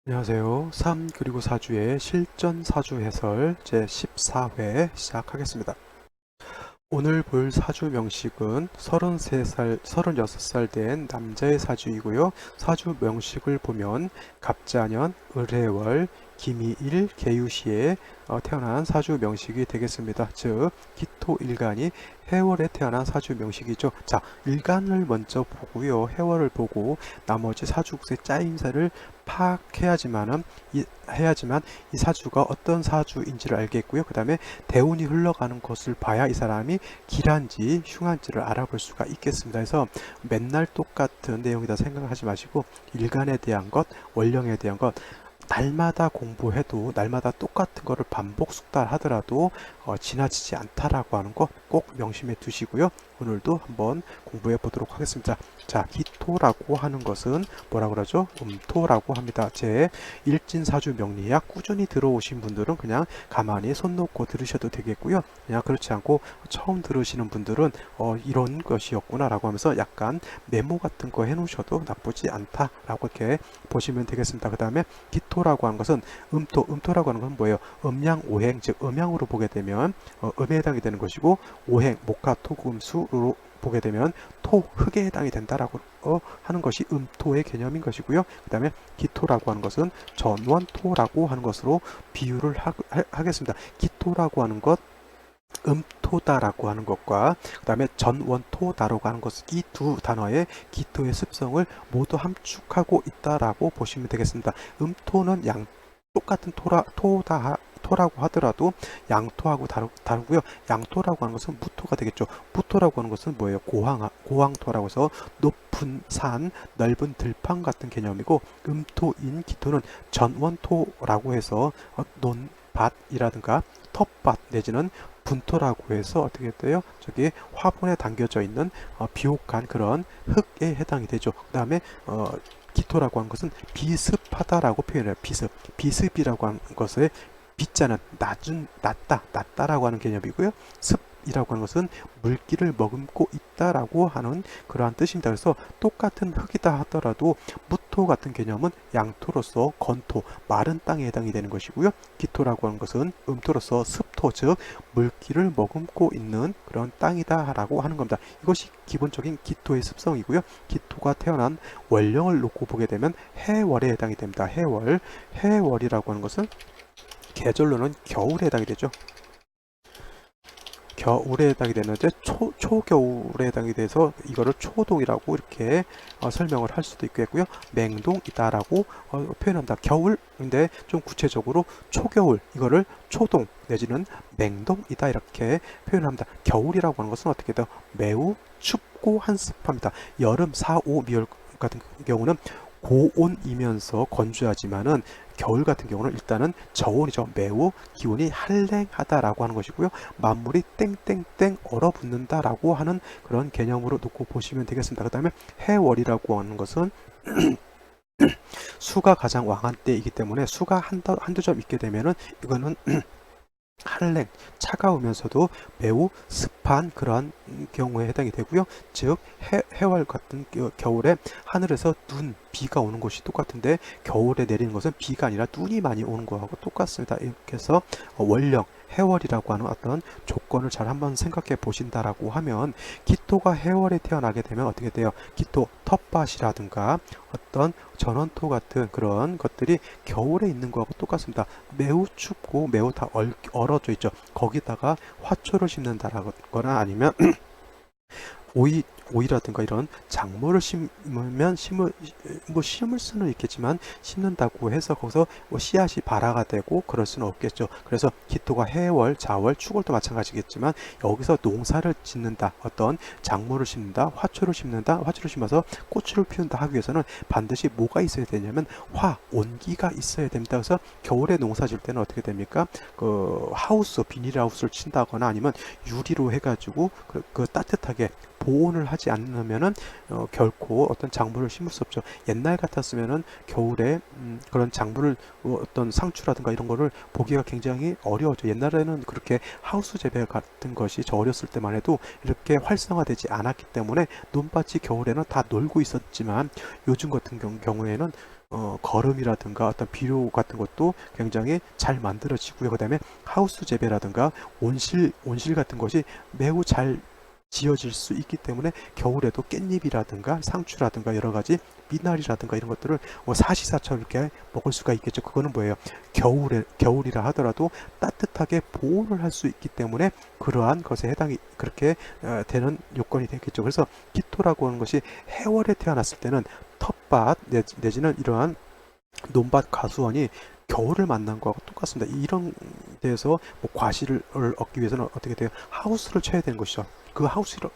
안녕하세요. 3 그리고 4주의 실전 사주 해설 제14회 시작하겠습니다. 오늘 볼 사주 명식은 33살, 36살 된 남자의 사주이고요. 사주 명식을 보면 갑자년, 을해월, 기미일, 개유시에 태어난 사주 명식이 되겠습니다. 즉, 기토일간이 해월에 태어난 사주 명식이죠. 자, 일간을 먼저 보고요. 해월을 보고 나머지 사주국의 짜임새를 파악해야지만 이 사주가 어떤 사주인지를 알겠고요. 그 다음에 대운이 흘러가는 것을 봐야 이 사람이 길한지 흉한지를 알아볼 수가 있겠습니다. 그래서 맨날 똑같은 내용이다 생각하지 마시고 일간에 대한 것, 원령에 대한 것 날마다 공부해도 날마다 똑같은 거를 반복 숙달하더라도 지나치지 않다라고 하는 거 꼭 명심해 두시고요. 오늘도 한번 공부해 보도록 하겠습니다. 자, 기토라고 하는 것은 뭐라 그러죠? 토라고 합니다. 제 일진사주 명리학 꾸준히 들어오신 분들은 그냥 가만히 손 놓고 들으셔도 되겠고요. 그냥 그렇지 않고 처음 들으시는 분들은 이런 것이었구나 라고 하면서 약간 메모 같은 거 해 놓으셔도 나쁘지 않다라고 이렇게 보시면 되겠습니다. 그 다음에 기토라고 하는 것은 음토라고 하는 건 뭐예요? 음양오행, 즉 음양으로 보게 되면 음에 해당이 되는 것이고, 오행, 목화, 토금수로 보게 되면 흑에 해당이 된다라고 하는 것이 음토의 개념인 것이고요. 그 다음에 기토라고 하는 것은 전원토라고 하는 것으로 비유를 하겠습니다. 기토라고 하는 것, 음토다라고 하는 것과 그 다음에 전원토다라고 하는 것은 이 두 단어의 기토의 습성을 모두 함축하고 있다라고 보시면 되겠습니다. 음토는 똑같은 토라고 하더라도 양토하고 다르고요. 양토라고 하는 것은 무토가 되겠죠. 무토라고 하는 것은 뭐예요? 고황토라고 해서 높은 산, 넓은 들판 같은 개념이고, 음토인 기토는 전원토라고 해서 논밭이라든가 텃밭 내지는 분토라고 해서 어떻게 돼요? 저기 화분에 담겨져 있는 비옥한 그런 흙에 해당이 되죠. 그 다음에 기토라고 하는 것은 비습하다라고 표현해요. 비습이라고 하는 것의 비자는 낮다라고 하는 개념이고요. 습이라고 하는 것은 물기를 머금고 있다라고 하는 그러한 뜻입니다. 그래서 똑같은 흙이다 하더라도 무토 같은 개념은 양토로서 건토, 마른 땅에 해당이 되는 것이고요. 기토라고 하는 것은 음토로서 습토, 즉 물기를 머금고 있는 그런 땅이다라고 하는 겁니다. 이것이 기본적인 기토의 습성이고요. 기토가 태어난 원령을 놓고 보게 되면 해월에 해당이 됩니다. 해월이라고 하는 것은 계절로는 겨울에 해당이 되죠. 겨울에 해당이 되는데 초겨울에 해당이 돼서 이거를 초동이라고 이렇게 설명을 할 수도 있겠고요. 맹동이다라고 표현한다. 겨울인데 좀 구체적으로 초겨울, 이거를 초동 내지는 맹동이다 이렇게 표현합니다. 겨울이라고 하는 것은 어떻게 돼요? 매우 춥고 한습합니다. 여름 4, 5, 미월 같은 경우는 고온이면서 건조하지만은 겨울 같은 경우는 일단은 저온이죠. 매우 기온이 한랭하다라고 하는 것이고요. 만물이 땡땡땡 얼어붙는다라고 하는 그런 개념으로 놓고 보시면 되겠습니다. 그 다음에 해월이라고 하는 것은 수가 가장 왕한 때이기 때문에 수가 한두 점 있게 되면은 이거는 한랭, 차가우면서도 매우 습한 그러한 경우에 해당이 되고요. 즉 해월 같은 겨울에 하늘에서 비가 오는 것이 똑같은데 겨울에 내리는 것은 비가 아니라 눈이 많이 오는 것하고 똑같습니다. 이렇게 해서 원령, 해월이라고 하는 어떤 조건을 잘 한번 생각해 보신다라고 하면 기토가 해월에 태어나게 되면 어떻게 돼요? 기토, 텃밭이라든가 어떤 전원토 같은 그런 것들이 겨울에 있는 거하고 똑같습니다. 매우 춥고 매우 다 얼어져 있죠. 거기다가 화초를 심는다라거나 아니면 오이라든가 이런 작물을 심으면 심을 수는 있겠지만 심는다고 해서 거기서 씨앗이 발화가 되고 그럴 수는 없겠죠. 그래서 기토가 해월, 자월, 축월도 마찬가지겠지만 여기서 농사를 짓는다, 어떤 작물을 심는다, 화초를 심어서 꽃을 피운다 하기 위해서는 반드시 뭐가 있어야 되냐면 온기가 있어야 됩니다. 그래서 겨울에 농사 질 때는 어떻게 됩니까? 그 비닐하우스를 친다거나 아니면 유리로 해가지고 그 따뜻하게 보온을 하지 않으면은 결코 어떤 작물을 심을 수 없죠. 옛날 같았으면은 겨울에 그런 작물을 어떤 상추라든가 이런 거를 보기가 굉장히 어려웠죠. 옛날에는 그렇게 하우스 재배 같은 것이 저 어렸을 때만 해도 이렇게 활성화되지 않았기 때문에 논밭이 겨울에는 다 놀고 있었지만 요즘 같은 경우에는 거름이라든가 어떤 비료 같은 것도 굉장히 잘 만들어지고요. 그 다음에 하우스 재배라든가 온실 같은 것이 매우 잘 지어질 수 있기 때문에 겨울에도 깻잎이라든가 상추라든가 여러 가지 미나리라든가 이런 것들을 뭐 사시사철 이렇게 먹을 수가 있겠죠. 그거는 뭐예요? 겨울이라 하더라도 따뜻하게 보온을 할 수 있기 때문에 그러한 것에 해당이 그렇게 되는 요건이 되겠죠. 그래서 기토라고 하는 것이 해월에 태어났을 때는 텃밭 내지는 이러한 논밭 과수원이 겨울을 만난 거하고 똑같습니다. 이런 데서 뭐 과실을 얻기 위해서는 어떻게 돼요? 하우스를 쳐야 되는 것이죠. 그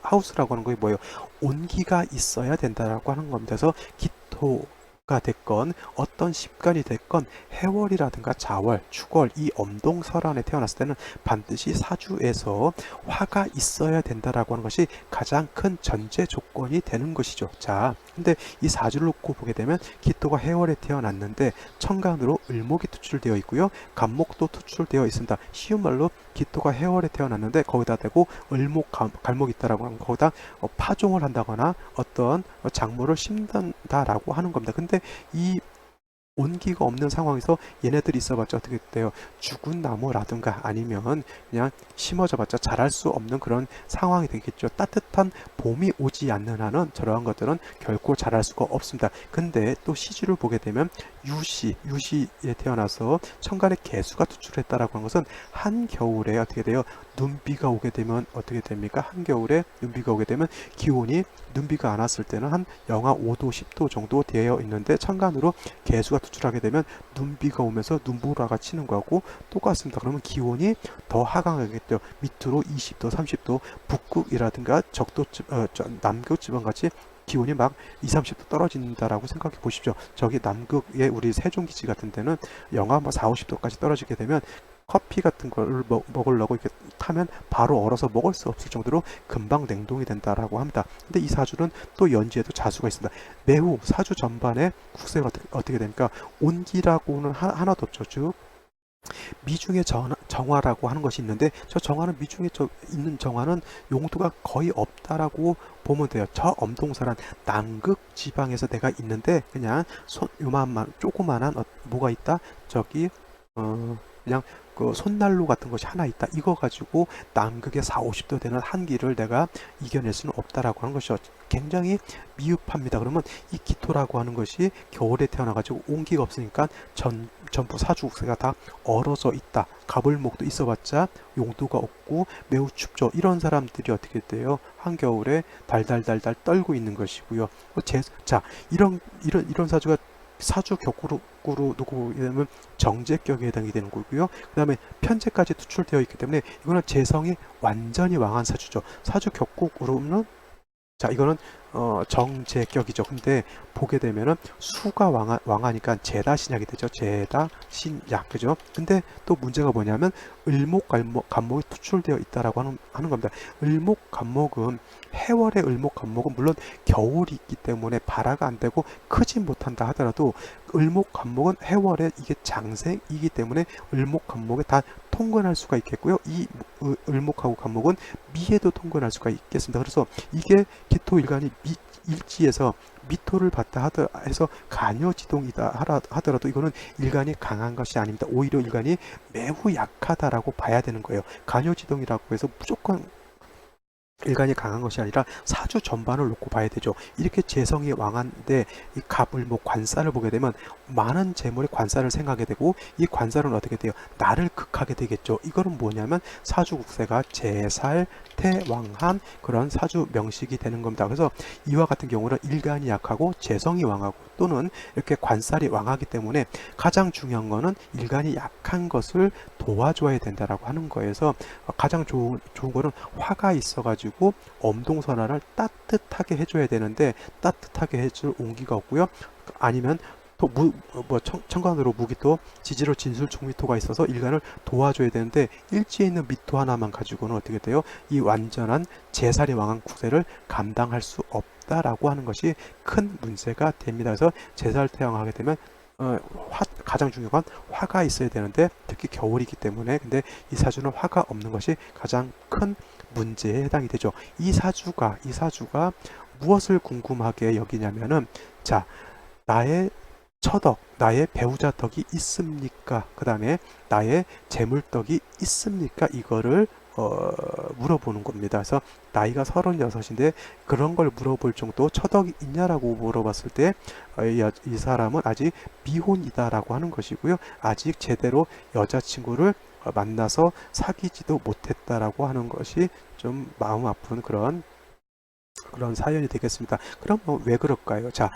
하우스라고 하는 게 뭐예요? 온기가 있어야 된다라고 하는 겁니다. 그래서 기토가 됐건 어떤 십간이 됐건 해월이라든가 자월, 축월 이 엄동설안에 태어났을 때는 반드시 사주에서 화가 있어야 된다라고 하는 것이 가장 큰 전제 조건이 되는 것이죠. 자, 근데 이 사주를 놓고 보게 되면 기토가 해월에 태어났는데 천간으로 을목이 투출되어 있고요. 간목도 투출되어 있습니다. 쉬운 말로 기토가 해월에 태어났는데 거기다 대고 을목 갈목이 있다라고 하면 거기다 파종을 한다거나 어떤 작물을 심는다라고 하는 겁니다. 근데 이 온기가 없는 상황에서 얘네들이 있어봤자 어떻게 돼요? 죽은 나무라든가 아니면 그냥 심어져봤자 자랄 수 없는 그런 상황이 되겠죠. 따뜻한 봄이 오지 않는 한은 저러한 것들은 결코 자랄 수가 없습니다. 근데 또 시주를 보게 되면 유시에 태어나서 천간에 개수가 투출했다라고 하는 것은 한겨울에 어떻게 돼요? 눈비가 오게 되면 어떻게 됩니까? 한겨울에 눈비가 오게 되면 기온이 눈비가 안 왔을 때는 한 영하 5도, 10도 정도 되어 있는데 천간으로 개수가 투출하게 되면 눈비가 오면서 눈보라가 치는 거하고 똑같습니다. 그러면 기온이 더 하강하겠죠. 밑으로 20도, 30도, 북극이라든가 남극 지방같이 기온이 막 2, 30도 떨어진다라고 생각해 보십시오. 저기 남극의 우리 세종기지 같은 데는 영하 4, 50도까지 떨어지게 되면 커피 같은 걸 먹으려고 이렇게 타면 바로 얼어서 먹을 수 없을 정도로 금방 냉동이 된다라고 합니다. 근데 이 사주는 또 연지에도 자수가 있습니다. 매우 사주 전반에 국세가 어떻게 됩니까? 온기라고는 하나도 없죠. 즉 미중의 정화라고 하는 것이 있는데 저 정화는 미중에 있는 정화는 용도가 거의 없다라고 보면 돼요. 저 엄동설한 남극 지방에서 내가 있는데 그냥 요만한 조그만한 뭐가 있다? 저기 그냥 그 손난로 같은 것이 하나 있다. 이거 가지고 남극의 4, 50도 되는 한기를 내가 이겨낼 수는 없다라고 하는 것이죠. 굉장히 미흡합니다. 그러면 이 기토라고 하는 것이 겨울에 태어나가지고 온기가 없으니까 전부 사주국세가 다 얼어져 있다. 가불목도 있어봤자 용도가 없고 매우 춥죠. 이런 사람들이 어떻게 돼요? 한겨울에 달달달달 떨고 있는 것이고요. 자, 이런 사주가 사주 격으로 놓고 보게 되면 정제격에 해당이 되는 거고요. 그 다음에 편제까지 투출되어 있기 때문에 이거는 재성이 완전히 왕한 사주죠. 사주 격국으로는 자, 이거는 정제격이죠. 근데 보게 되면은 수가 왕하니까 제다신약이 되죠. 제다신약, 그죠? 근데 또 문제가 뭐냐면 을목간목이 투출되어 있다라고 하는 겁니다. 을목간목은 해월의 을목간목은 물론 겨울이 있기 때문에 발화가 안 되고 크진 못한다 하더라도 을목간목은 해월에 이게 장생이기 때문에 을목간목에 다 통근할 수가 있겠고요. 이 을목하고 간목은 미에도 통근할 수가 있겠습니다. 그래서 이게 기토일간이 일지에서 미토를 받다 해서 간요지동이다 하더라도 이거는 일간이 강한 것이 아닙니다. 오히려 일간이 매우 약하다라고 봐야 되는 거예요. 간요지동이라고 해서 무조건 일간이 강한 것이 아니라 사주 전반을 놓고 봐야 되죠. 이렇게 재성이 왕한데 이 갑을목 관살을 보게 되면 많은 재물의 관살을 생각하게 되고 이 관살은 어떻게 돼요? 나를 극하게 되겠죠. 이거는 뭐냐면 사주국세가 제살, 태왕한 그런 사주 명식이 되는 겁니다. 그래서 이와 같은 경우는 일간이 약하고 재성이 왕하고 또는 이렇게 관살이 왕하기 때문에 가장 중요한 거는 일간이 약한 것을 도와줘야 된다라고 하는 거에서 가장 좋은 거는 화가 있어가지고 엄동선화를 따뜻하게 해줘야 되는데 따뜻하게 해줄 온기가 없고요. 아니면 또 천간으로 무기토, 지지로 진술 총미토가 있어서 일간을 도와줘야 되는데 일지에 있는 미토 하나만 가지고는 어떻게 돼요? 이 완전한 제살이 왕한 국세를 감당할 수 없다라고 하는 것이 큰 문제가 됩니다. 그래서 제살 태양하게 되면 가장 중요한 건 화가 있어야 되는데 특히 겨울이기 때문에 근데 이 사주는 화가 없는 것이 가장 큰 문제에 해당이 되죠. 이 사주가 무엇을 궁금하게 여기냐면은 자, 나의 처덕, 나의 배우자 덕이 있습니까? 그 다음에 나의 재물덕이 있습니까? 이거를 물어보는 겁니다. 그래서 나이가 36인데 그런 걸 물어볼 정도 처덕이 있냐라고 물어봤을 때 이 사람은 아직 미혼이다라고 하는 것이고요. 아직 제대로 여자친구를 만나서 사귀지도 못했다라고 하는 것이 좀 마음 아픈 그런 사연이 되겠습니다. 그럼 왜 그럴까요? 자,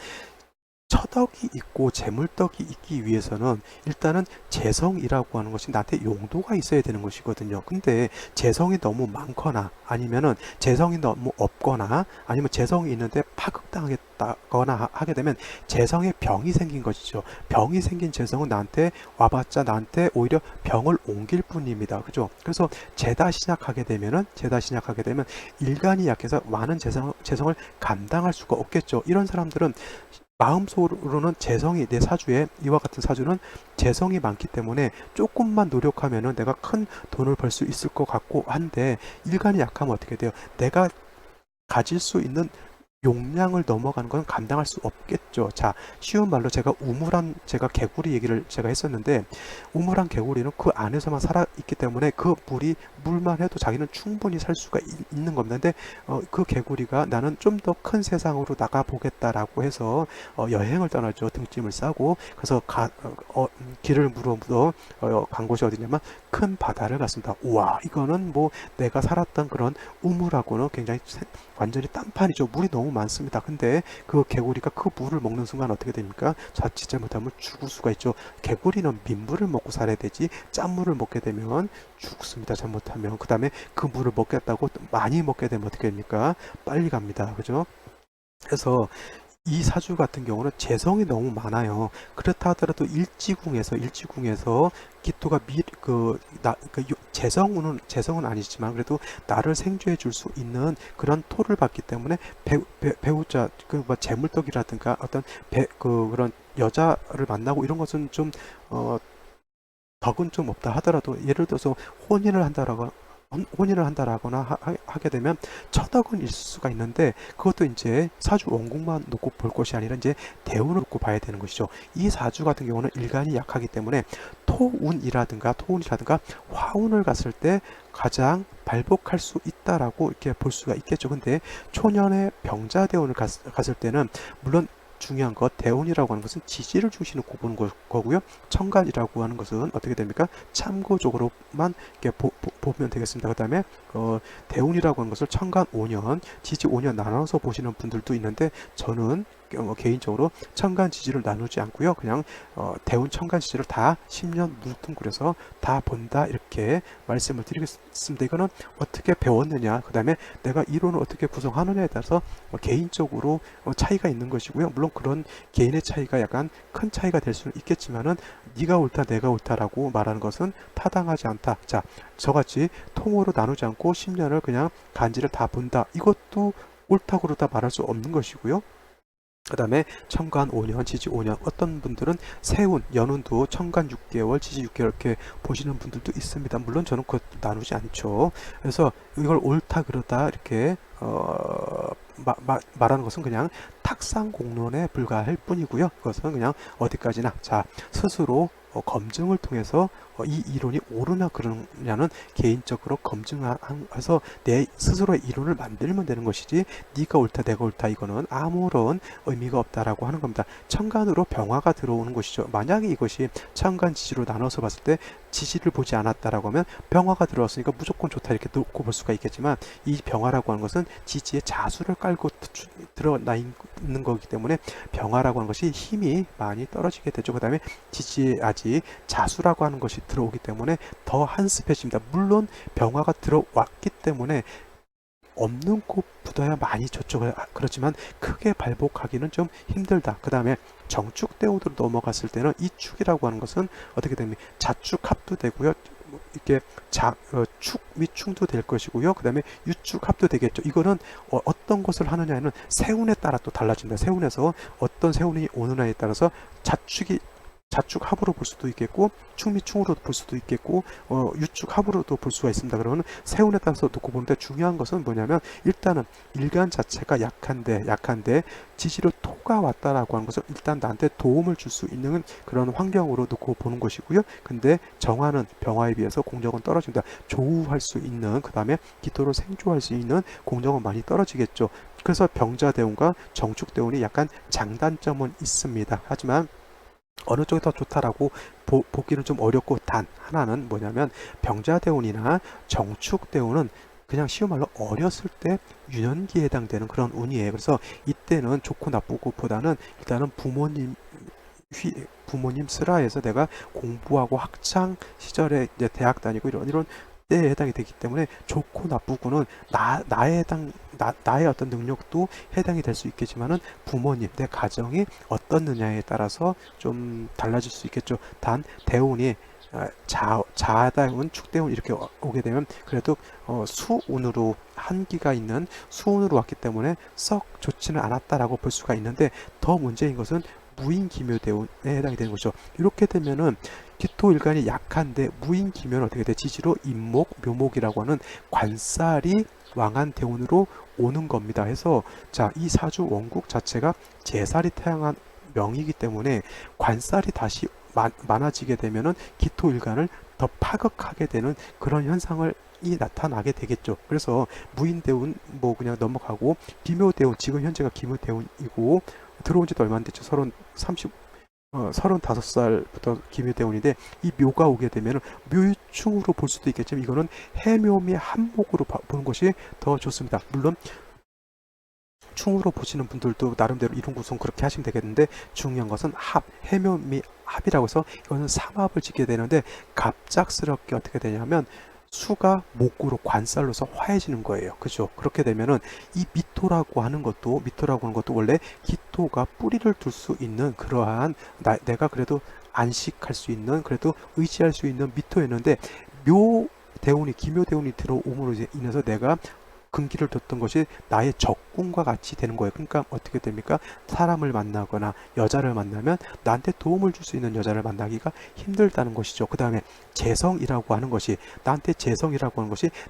처덕이 있고 재물덕이 있기 위해서는 일단은 재성이라고 하는 것이 나한테 용도가 있어야 되는 것이거든요. 근데 재성이 너무 많거나 아니면은 재성이 너무 없거나 아니면 재성이 있는데 파극당하겠다거나 하게 되면 재성에 병이 생긴 것이죠. 병이 생긴 재성은 나한테 와봤자 나한테 오히려 병을 옮길 뿐입니다. 그죠? 그래서 재다 시작하게 되면 일간이 약해서 많은 재성을 감당할 수가 없겠죠. 이런 사람들은 마음속으로는 재성이 내 사주에 이와 같은 사주는 재성이 많기 때문에 조금만 노력하면은 내가 큰 돈을 벌 수 있을 것 같고 한데 일간이 약하면 어떻게 돼요? 내가 가질 수 있는 용량을 넘어가는 건 감당할 수 없겠죠. 자, 쉬운 말로 제가 개구리 얘기를 제가 했었는데 우물한 개구리는 그 안에서만 살아 있기 때문에 그 물만 해도 자기는 충분히 살 수가 있는 겁니다. 근데 그 개구리가 나는 좀 더 큰 세상으로 나가 보겠다라고 해서 여행을 떠나죠. 등짐을 싸고 그래서 길을 물어서 간 곳이 어디냐면 큰 바다를 갔습니다. 우와, 이거는 뭐 내가 살았던 그런 우물하고는 굉장히 완전히 딴판이죠. 물이 너무 많습니다. 근데 그 개구리가 그 물을 먹는 순간 어떻게 됩니까? 자칫 잘못하면 죽을 수가 있죠. 개구리는 민물을 먹고 살아야 되지 짠물을 먹게 되면 죽습니다. 잘못하면. 그 다음에 그 물을 먹겠다고 많이 먹게 되면 어떻게 됩니까? 빨리 갑니다. 그죠? 그래서 이 사주 같은 경우는 재성이 너무 많아요. 그렇다 하더라도 일지궁에서 기토가 재성은 아니지만 그래도 나를 생존해 줄 수 있는 그런 토를 받기 때문에 배우자 재물덕이라든가 어떤 그런 여자를 만나고 이런 것은 좀 덕은 좀 없다 하더라도 예를 들어서 혼인을 한다라거나 하게 되면 처덕은 있을 수가 있는데 그것도 이제 사주 원국만 놓고 볼 것이 아니라 이제 대운을 놓고 봐야 되는 것이죠. 이 사주 같은 경우는 일간이 약하기 때문에 토운이라든가 화운을 갔을 때 가장 발복할 수 있다라고 이렇게 볼 수가 있겠죠. 근데 초년의 병자대운을 갔을 때는 물론 중요한 것 대운이라고 하는 것은 지지를 중심으로 보는 거고요. 천간이라고 하는 것은 어떻게 됩니까? 참고적으로만 이렇게 보면 되겠습니다. 그 다음에 대운이라고 하는 것을 천간 5년, 지지 5년 나눠서 보시는 분들도 있는데 저는 개인적으로 천간 지지를 나누지 않고요. 그냥 대운 천간 지지를 다 10년 뭉뚱그려서 다 본다 이렇게 말씀을 드리겠습니다. 이거는 어떻게 배웠느냐, 그 다음에 내가 이론을 어떻게 구성하느냐에 따라서 개인적으로 차이가 있는 것이고요. 물론 그런 개인의 차이가 약간 큰 차이가 될 수는 있겠지만은 네가 옳다 내가 옳다라고 말하는 것은 타당하지 않다. 자, 저같이 통으로 나누지 않고 10년을 그냥 간지를 다 본다. 이것도 옳다고 그러다 말할 수 없는 것이고요. 그 다음에 천간 5년, 지지 5년, 어떤 분들은 세운, 연운도 천간 6개월, 지지 6개월 이렇게 보시는 분들도 있습니다. 물론 저는 그것 나누지 않죠. 그래서 이걸 옳다 그러다 이렇게 말하는 것은 그냥 탁상공론에 불과할 뿐이고요. 그것은 그냥 어디까지나 자 스스로 검증을 통해서 이 이론이 옳으냐 그러냐는 개인적으로 검증해서 내 스스로의 이론을 만들면 되는 것이지 네가 옳다 내가 옳다 이거는 아무런 의미가 없다라고 하는 겁니다. 천간으로 병화가 들어오는 것이죠. 만약에 이것이 천간 지지로 나눠서 봤을 때 지지를 보지 않았다라고 하면 병화가 들어왔으니까 무조건 좋다 이렇게 놓고 볼 수가 있겠지만 이 병화라고 하는 것은 지지에 자수를 깔고 드러나 있는 거기 때문에 병화라고 하는 것이 힘이 많이 떨어지게 되죠. 그 다음에 지지에 아직 자수라고 하는 것이 들어오기 때문에 더 한습해집니다. 물론 병화가 들어왔기 때문에 없는 꽃보다야 많이 좋죠. 그렇지만 크게 발복하기는 좀 힘들다. 그 다음에 정축대운으로 넘어갔을 때는 이 축이라고 하는 것은 어떻게 됩니까? 자축합도 되고요. 이렇게 축 및 충도 될 것이고요. 그 다음에 유축 합도 되겠죠. 이거는 어떤 것을 하느냐는 세운에 따라 또 달라집니다. 세운에서 어떤 세운이 오느냐에 따라서 자축이 좌측 합으로 볼 수도 있겠고 축밑충으로 볼 수도 있겠고 유축 합으로도 볼 수가 있습니다. 그러면 세운에 따라서 놓고 보는데 중요한 것은 뭐냐면 일단은 일간 자체가 약한데 지지로 토가 왔다라고 하는 것은 일단 나한테 도움을 줄 수 있는 그런 환경으로 놓고 보는 것이고요. 근데 정화는 병화에 비해서 공정은 떨어집니다. 조우할 수 있는, 그 다음에 기토를 생조할 수 있는 공정은 많이 떨어지겠죠. 그래서 병자대운과 정축대운이 약간 장단점은 있습니다. 하지만 어느 쪽이 더 좋다라고 보기는 좀 어렵고, 단 하나는 뭐냐면 병자대운이나 정축대운은 그냥 쉬운 말로 어렸을 때 유년기에 해당되는 그런 운이에요. 그래서 이때는 좋고 나쁘고 보다는 일단은 부모님 슬하에서 내가 공부하고 학창 시절에 이제 대학 다니고 이런 때에 해당이 되기 때문에 좋고 나쁘고는 나의 어떤 능력도 해당이 될 수 있겠지만은 부모님, 내 가정이 어떻느냐에 따라서 좀 달라질 수 있겠죠. 단 대운이 자다운, 축대운 이렇게 오게 되면 그래도 수운으로 한기가 있는 수운으로 왔기 때문에 썩 좋지는 않았다라고 볼 수가 있는데, 더 문제인 것은 무인기묘대운에 해당이 되는 거죠. 이렇게 되면은 기토일간이 약한데 무인기묘는 어떻게 돼? 지지로 임목, 묘목이라고 하는 관살이 왕한 대운으로 오는 겁니다. 해서 이 사주 원국 자체가 제살이 태양한 명이기 때문에 관살이 다시 많아지게 되면은 기토일간을 더 파극하게 되는 그런 현상을 나타나게 되겠죠. 그래서 무인대운 뭐 그냥 넘어가고, 기묘대운, 지금 현재가 기묘대운이고 들어온 지도 얼마 안 됐죠. 35살부터 기묘대운인데, 이 묘가 오게 되면 묘유충으로 볼 수도 있겠지만 이거는 해묘미 한목으로 보는 것이 더 좋습니다. 물론 충으로 보시는 분들도 나름대로 이론 구성 그렇게 하시면 되겠는데, 중요한 것은 해묘미 합이라고 해서 이거는 삼합을 짓게 되는데, 갑작스럽게 어떻게 되냐면 수가 목으로 관살로서 화해지는 거예요. 그죠? 그렇게 되면은 이 미토라고 하는 것도 원래 기토가 뿌리를 둘 수 있는 그러한 내가 그래도 안식할 수 있는, 그래도 의지할 수 있는 미토였는데, 기묘대운이 들어옴으로 인해서 내가 근기를 뒀던 것이 나의 적군과 같이 되는 거예요. 그러니까 어떻게 됩니까? 사람을 만나거나 여자를 만나면 나한테 도움을 줄 수 있는 여자를 만나기가 힘들다는 것이죠. 그 다음에 재성이라고 하는 것이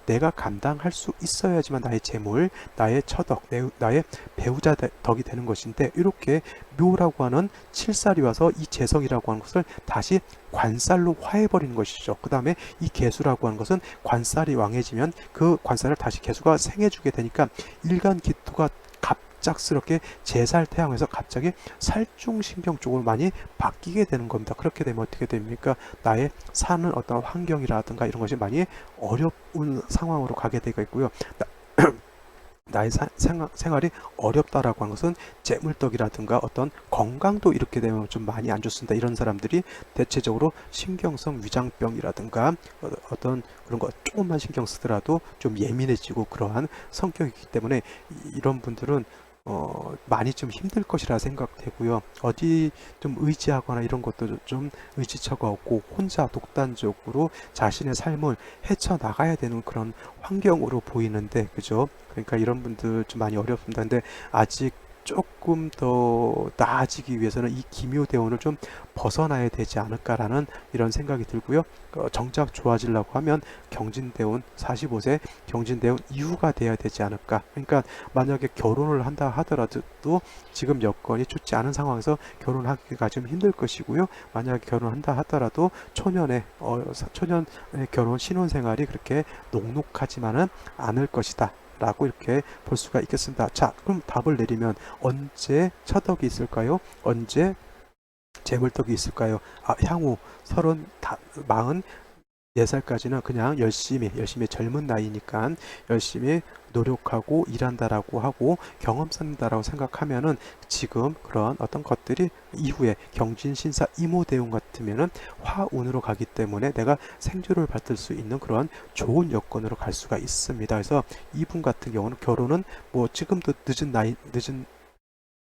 내가 감당할 수 있어야지만 나의 재물, 나의 처덕, 나의 배우자 덕이 되는 것인데, 이렇게 묘라고 하는 칠살이 와서 이 재성이라고 하는 것을 다시 관살로 화해버리는 것이죠. 그 다음에 이 개수라고 하는 것은 관살이 왕해지면 그 관살을 다시 개수가 생해주게 되니까 일간 기토가 갑작스럽게 제살 태양에서 갑자기 살중신경 쪽으로 많이 바뀌게 되는 겁니다. 그렇게 되면 어떻게 됩니까? 나의 사는 어떤 환경이라든가 이런 것이 많이 어려운 상황으로 가게 되겠고요. 나의 생활이 어렵다라고 하는 것은 재물떡이라든가 어떤 건강도 이렇게 되면 좀 많이 안 좋습니다. 이런 사람들이 대체적으로 신경성 위장병이라든가 어떤 그런 거 조금만 신경 쓰더라도 좀 예민해지고 그러한 성격이기 때문에 이런 분들은 많이 좀 힘들 것이라 생각되고요. 어디 좀 의지하거나 이런 것도 좀 의지처가 없고 혼자 독단적으로 자신의 삶을 헤쳐나가야 되는 그런 환경으로 보이는데, 그죠? 그러니까 이런 분들 좀 많이 어렵습니다. 근데 아직 조금 더 나아지기 위해서는 이 기묘대운을 좀 벗어나야 되지 않을까라는 이런 생각이 들고요. 정작 좋아지려고 하면 경진대운 45세 경진대운 이후가 돼야 되지 않을까. 그러니까 만약에 결혼을 한다 하더라도 지금 여건이 좋지 않은 상황에서 결혼하기가 좀 힘들 것이고요. 만약에 결혼한다 하더라도 초년의 결혼 신혼생활이 그렇게 녹록하지만은 않을 것이다 라고 이렇게 볼 수가 있겠습니다. 자, 그럼 답을 내리면 언제 처덕이 있을까요? 언제 재물떡이 있을까요? 향후 44살까지는 그냥 열심히 젊은 나이니까 열심히 노력하고 일한다라고 하고 경험 쌓는다라고 생각하면은 지금 그런 어떤 것들이 이후에 경진신사 이모대운 같으면은 화운으로 가기 때문에 내가 생존을 받을 수 있는 그런 좋은 여건으로 갈 수가 있습니다. 그래서 이분 같은 경우는 결혼은 뭐 지금도 늦은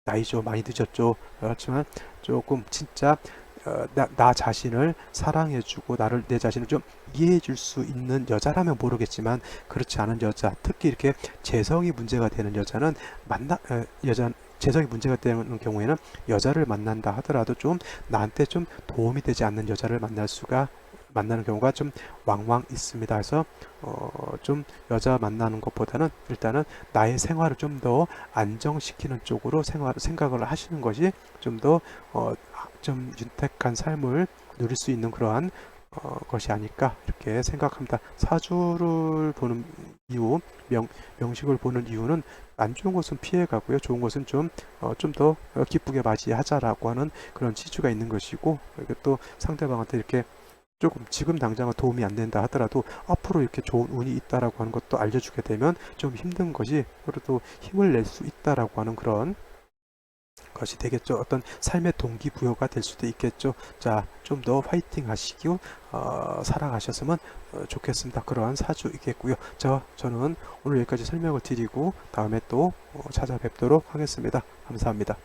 나이죠. 많이 늦었죠. 그렇지만 조금 진짜 나 자신을 사랑해주고 내 자신을 좀 이해해줄 수 있는 여자라면 모르겠지만, 그렇지 않은 여자, 특히 이렇게 재성이 문제가 되는 여자는 재정이 문제가 되는 경우에는 여자를 만난다 하더라도 좀 나한테 좀 도움이 되지 않는 여자를 만나는 경우가 좀 왕왕 있습니다. 그래서 좀 여자 만나는 것보다는 일단은 나의 생활을 좀 더 안정시키는 쪽으로 생각을 하시는 것이 좀 더 좀 윤택한 삶을 누릴 수 있는 그러한 것이 아닐까 이렇게 생각합니다. 사주를 보는 이유, 명식을 보는 이유는 안 좋은 것은 피해 가고요. 좋은 것은 좀 더 기쁘게 맞이하자라고 하는 그런 취지가 있는 것이고, 그리고 또 상대방한테 이렇게 조금 지금 당장은 도움이 안 된다 하더라도 앞으로 이렇게 좋은 운이 있다라고 하는 것도 알려주게 되면 좀 힘든 것이 그래도 힘을 낼 수 있다라고 하는 그런 것이 되겠죠. 어떤 삶의 동기부여가 될 수도 있겠죠. 자, 좀 더 화이팅 하시고 살아가셨으면 좋겠습니다. 그러한 사주이겠고요. 저는 오늘 여기까지 설명을 드리고 다음에 또 찾아뵙도록 하겠습니다. 감사합니다.